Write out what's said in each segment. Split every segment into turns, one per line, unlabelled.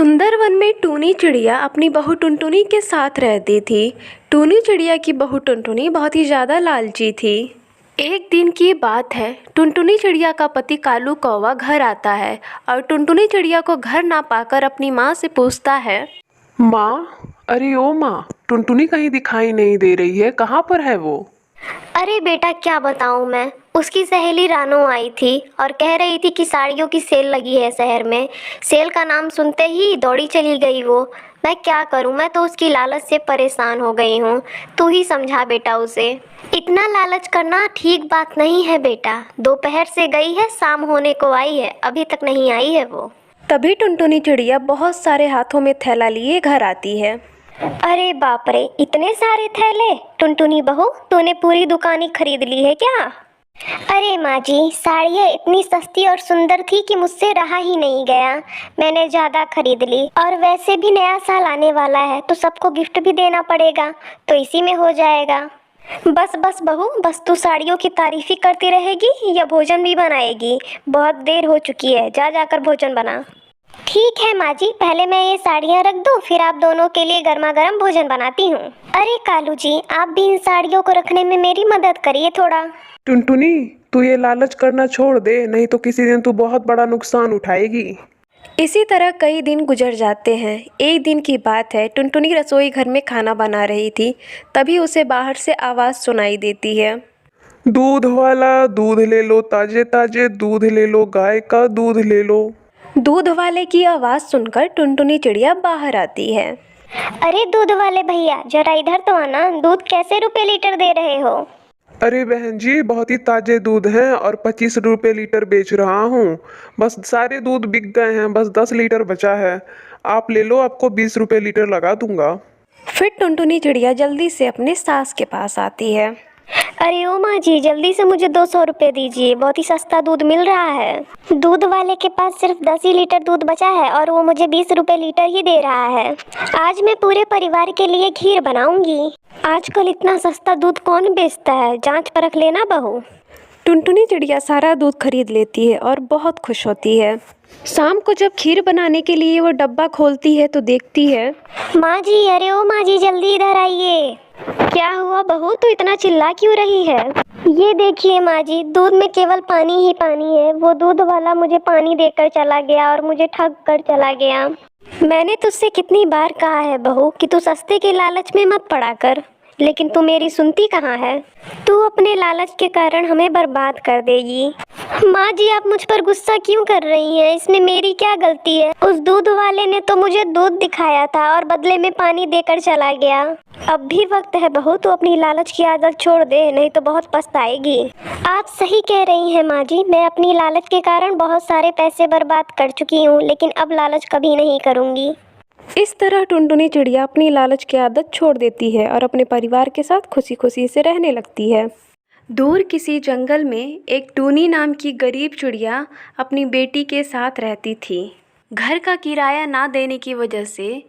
सुंदर वन में टूनी चिड़िया अपनी बहू टुनटुनी के साथ रहती थी। टूनी चिड़िया की बहू टुनटुनी बहुत ही ज़्यादा लालची थी। एक दिन की बात है, टुनटुनी चिड़िया का पति कालू कौवा घर आता है और टुनटुनी चिड़िया को घर ना पाकर अपनी माँ से पूछता है।
माँ, अरे ओ माँ, टुनटुनी कहीं दिखाई नहीं दे रही है, कहाँ पर है वो?
अरे बेटा, क्या बताऊं मैं। उसकी सहेली रानू आई थी और कह रही थी कि साड़ियों की सेल लगी है शहर में। सेल का नाम सुनते ही दौड़ी चली गई वो। मैं क्या करूं, मैं तो उसकी लालच से परेशान हो गई हूं। तू ही समझा बेटा उसे। इतना लालच करना ठीक बात नहीं है बेटा। दोपहर से गई है, शाम होने को आई है, अभी तक नहीं आई है वो।
तभी टुनटुनी चिड़िया बहुत सारे हाथों में थैला लिए घर आती है।
अरे बाप रे, इतने सारे थैले! टुनटुनी बहू, तूने पूरी दुकान ही खरीद ली है क्या? अरे माँ जी, साड़ियाँ इतनी सस्ती और सुंदर थी कि मुझसे रहा ही नहीं गया। मैंने ज़्यादा खरीद ली। और वैसे भी नया साल आने वाला है तो सबको गिफ्ट भी देना पड़ेगा, तो इसी में हो जाएगा। बस बस बहू, बस तू साड़ियों की तारीफ ही करती रहेगी या भोजन भी बनाएगी? बहुत देर हो चुकी है, जा जाकर भोजन बना। ठीक है माँ जी, पहले मैं ये साड़ियाँ रख दूँ, फिर आप दोनों के लिए गर्मा गर्म भोजन बनाती हूँ। अरे कालू जी, आप भी इन साड़ियों को रखने में मेरी मदद करिए थोड़ा।
टुनटुनी, तू ये लालच करना छोड़ दे, नहीं तो किसी दिन तू बहुत बड़ा नुकसान उठाएगी।
इसी तरह कई दिन गुजर जाते हैं। एक दिन की बात है, टुनटुनी रसोई घर में खाना बना रही थी। तभी उसे बाहर से आवाज़ सुनाई देती है।
दूध वाला, दूध ले लो, ताजे ताजे दूध ले लो, गाय का दूध ले लो।
दूध वाले की आवाज़ सुनकर टुनटुनी चिड़िया बाहर आती है।
अरे दूध वाले भैया, जरा इधर तो आना। दूध कैसे रुपए लीटर दे रहे हो?
अरे बहन जी, बहुत ही ताजे दूध हैं और 25 रुपये लीटर बेच रहा हूँ। बस सारे दूध बिक गए हैं, बस 10 लीटर बचा है। आप ले लो, आपको 20 रुपये लीटर लगा दूंगा।
फिर टुनटुनी चिड़िया जल्दी से अपने सास के पास आती है।
अरे ओ माँ जी, जल्दी से मुझे 200 रुपये दीजिए, बहुत ही सस्ता दूध मिल रहा है। दूध वाले के पास सिर्फ 10 ही लीटर दूध बचा है और वो मुझे 20 रुपये लीटर ही दे रहा है। आज मैं पूरे परिवार के लिए खीर बनाऊंगी। आजकल इतना सस्ता दूध कौन बेचता है, जांच परख लेना बहू।
टुनटुनी चिड़िया सारा दूध खरीद लेती है और बहुत खुश होती है। शाम को जब खीर बनाने के लिए वो डब्बा खोलती है तो देखती है।
माँ जी, अरे ओ माँ जी, जल्दी इधर आइए। क्या हुआ बहू, तू इतना चिल्ला क्यों रही है? ये देखिए माँ जी, दूध में केवल पानी ही पानी है। वो दूध वाला मुझे पानी देकर चला गया और मुझे ठग कर चला गया। मैंने तुझसे कितनी बार कहा है बहू कि तू सस्ते के लालच में मत पड़ा कर, लेकिन तू मेरी सुनती कहाँ है। तू अपने लालच के कारण हमें बर्बाद कर देगी। माँ जी, आप मुझ पर गुस्सा क्यों कर रही हैं? इसमें मेरी क्या गलती है? उस दूध वाले ने तो मुझे दूध दिखाया था और बदले में पानी देकर चला गया। अब भी वक्त है बहू, तू अपनी लालच की आदत छोड़ दे, नहीं तो बहुत पछताएगी। आप सही कह रही हैं माँ जी, मैं अपनी लालच के कारण बहुत सारे पैसे बर्बाद कर चुकी हूँ, लेकिन अब लालच कभी नहीं करूँगी।
इस तरह टुनटुनी चिड़िया अपनी लालच की आदत छोड़ देती है और अपने परिवार के साथ खुशी खुशी से रहने लगती है। दूर किसी जंगल में एक टूनी नाम की गरीब चिड़िया अपनी बेटी के साथ रहती थी। घर का किराया ना देने की वजह से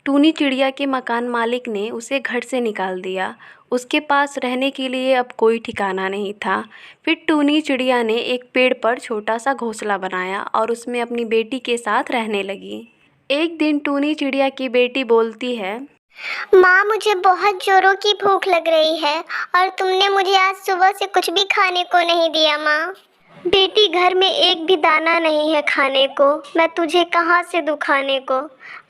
टूनी चिड़िया के मकान मालिक ने उसे घर से निकाल दिया। उसके पास रहने के लिए अब कोई ठिकाना नहीं था। फिर टूनी चिड़िया ने एक पेड़ पर छोटा सा घोंसला बनाया और उसमें अपनी बेटी के साथ रहने लगी। एक दिन टूनी चिड़िया की बेटी बोलती है।
माँ, मुझे बहुत जोरों की भूख लग रही है और तुमने मुझे आज सुबह से कुछ भी खाने को नहीं दिया माँ। बेटी, घर में एक भी दाना नहीं है खाने को, मैं तुझे कहाँ से दूँ खाने को?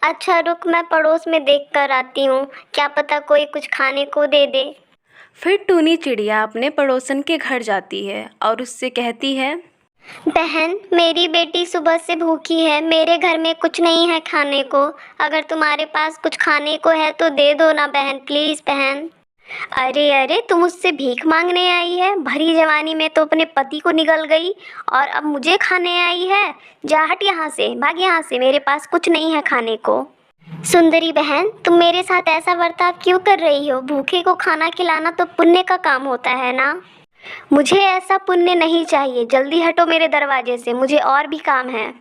अच्छा रुक, मैं पड़ोस में देख कर आती हूँ, क्या पता कोई कुछ खाने को दे दे।
फिर टूनी चिड़िया अपने पड़ोसन के घर जाती है और उससे कहती है।
बहन, मेरी बेटी सुबह से भूखी है, मेरे घर में कुछ नहीं है खाने को। अगर तुम्हारे पास कुछ खाने को है तो दे दो ना बहन, प्लीज़ बहन। अरे अरे, तुम मुझसे भीख मांगने आई है? भरी जवानी में तो अपने पति को निगल गई और अब मुझे खाने आई है? जा हट यहाँ से, भाग यहाँ से, मेरे पास कुछ नहीं है खाने को। सुंदरी बहन, तुम मेरे साथ ऐसा बर्ताव क्यों कर रही हो? भूखे को खाना खिलाना तो पुण्य का काम होता है ना। मुझे ऐसा पुण्य नहीं चाहिए, जल्दी हटो मेरे दरवाजे से, मुझे और भी काम है।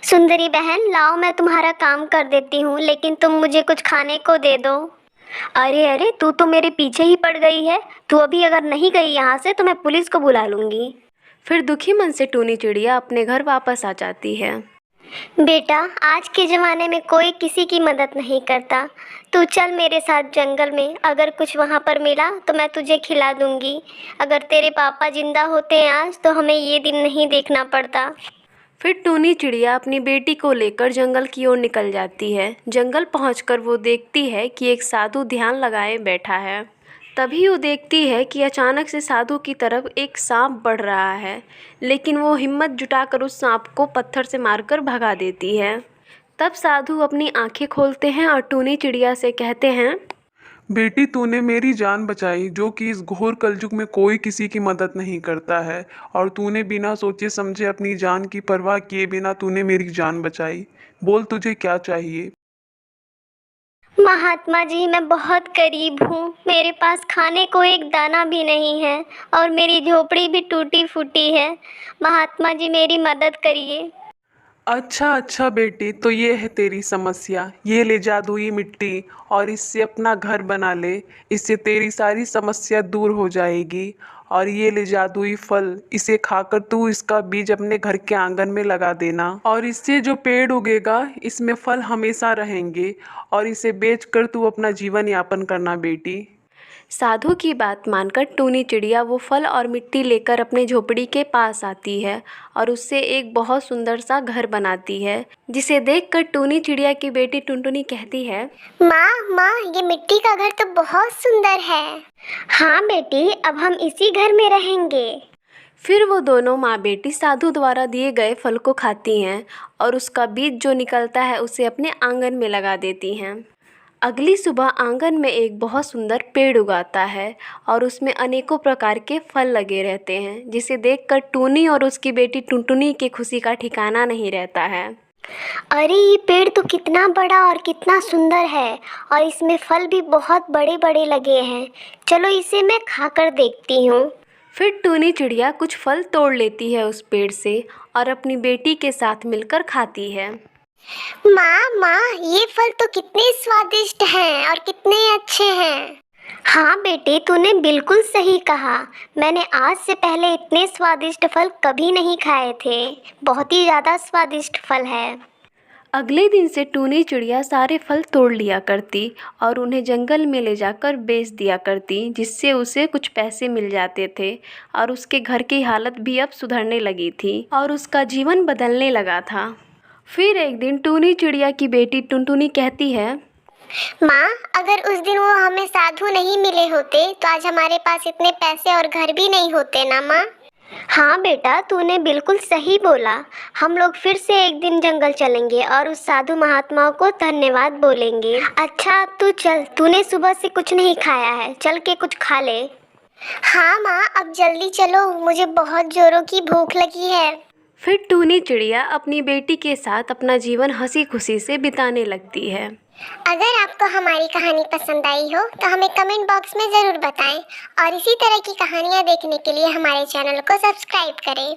सुंदरी बहन, लाओ मैं तुम्हारा काम कर देती हूँ, लेकिन तुम मुझे कुछ खाने को दे दो। अरे अरे, तू तो मेरे पीछे ही पड़ गई है। तू अभी अगर नहीं गई यहाँ से तो मैं पुलिस को बुला लूँगी।
फिर दुखी मन से टूनी चिड़िया अपने घर वापस आ जाती है।
बेटा, आज के ज़माने में कोई किसी की मदद नहीं करता। तू चल मेरे साथ जंगल में, अगर कुछ वहाँ पर मिला तो मैं तुझे खिला दूँगी। अगर तेरे पापा जिंदा होते हैं आज तो हमें ये दिन नहीं देखना पड़ता।
फिर टूनी चिड़िया अपनी बेटी को लेकर जंगल की ओर निकल जाती है। जंगल पहुंचकर वो देखती है कि एक साधु ध्यान लगाए बैठा है। तभी वो देखती है कि अचानक से साधु की तरफ एक सांप बढ़ रहा है, लेकिन वो हिम्मत जुटाकर उस सांप को पत्थर से मारकर भगा देती है। तब साधु अपनी आंखें खोलते हैं और टूनी चिड़िया से कहते हैं,
बेटी, तूने मेरी जान बचाई, जो कि इस घोर कलयुग में कोई किसी की मदद नहीं करता है। और तूने बिना सोचे समझे अपनी जान की परवाह किए बिना तूने मेरी जान बचाई। बोल, तुझे क्या चाहिए?
महात्मा जी, मैं बहुत गरीब हूँ। मेरे पास खाने को एक दाना भी नहीं है और मेरी झोपड़ी भी टूटी फूटी है। महात्मा जी, मेरी मदद करिए।
अच्छा अच्छा बेटी, तो ये है तेरी समस्या। ये ले जादुई मिट्टी और इससे अपना घर बना ले। इससे तेरी सारी समस्या दूर हो जाएगी। और ये ले जादुई फल, इसे खाकर तू इसका बीज अपने घर के आंगन में लगा देना। और इससे जो पेड़ उगेगा इसमें फल हमेशा रहेंगे। और इसे बेचकर तू अपना जीवन यापन करना बेटी।
साधु की बात मानकर टूनी चिड़िया वो फल और मिट्टी लेकर अपने झोपड़ी के पास आती है और उससे एक बहुत सुंदर सा घर बनाती है, जिसे देखकर टूनी चिड़िया की बेटी टुनटुनी कहती है,
माँ माँ, ये मिट्टी का घर तो बहुत सुंदर है। हाँ बेटी, अब हम इसी घर में रहेंगे।
फिर वो दोनों माँ बेटी साधु द्वारा दिए गए फल को खाती हैं और उसका बीज जो निकलता है उसे अपने आंगन में लगा देती हैं। अगली सुबह आंगन में एक बहुत सुंदर पेड़ उगाता है और उसमें अनेकों प्रकार के फल लगे रहते हैं, जिसे देखकर टूनी और उसकी बेटी टुनटुनी की खुशी का ठिकाना नहीं रहता है।
अरे, ये पेड़ तो कितना बड़ा और कितना सुंदर है और इसमें फल भी बहुत बड़े बड़े लगे हैं। चलो इसे मैं खाकर देखती हूँ।
फिर टूनी चिड़िया कुछ फल तोड़ लेती है उस पेड़ से और अपनी बेटी के साथ मिलकर खाती है।
माँ माँ, ये फल तो कितने स्वादिष्ट हैं और कितने अच्छे हैं। हाँ बेटी, तूने बिल्कुल सही कहा। मैंने आज से पहले इतने स्वादिष्ट फल कभी नहीं खाए थे। बहुत ही ज़्यादा स्वादिष्ट फल है।
अगले दिन से टूनी चिड़िया सारे फल तोड़ लिया करती और उन्हें जंगल में ले जाकर बेच दिया करती, जिससे उसे कुछ पैसे मिल जाते थे और उसके घर की हालत भी अब सुधरने लगी थी और उसका जीवन बदलने लगा था। फिर एक दिन टूनी चिड़िया की बेटी टुनटुनी कहती है,
माँ, अगर उस दिन वो हमें साधु नहीं मिले होते तो आज हमारे पास इतने पैसे और घर भी नहीं होते ना माँ। हाँ बेटा, तूने बिल्कुल सही बोला। हम लोग फिर से एक दिन जंगल चलेंगे और उस साधु महात्मा को धन्यवाद बोलेंगे। अच्छा, अब तू चल, तूने सुबह से कुछ नहीं खाया है, चल के कुछ खा ले। हाँ माँ, अब जल्दी चलो, मुझे बहुत जोरों की भूख लगी है।
फिर टूनी चिड़िया अपनी बेटी के साथ अपना जीवन हंसी खुशी से बिताने लगती है।
अगर आपको हमारी कहानी पसंद आई हो तो हमें कमेंट बॉक्स में ज़रूर बताएं और इसी तरह की कहानियाँ देखने के लिए हमारे चैनल को सब्सक्राइब करें।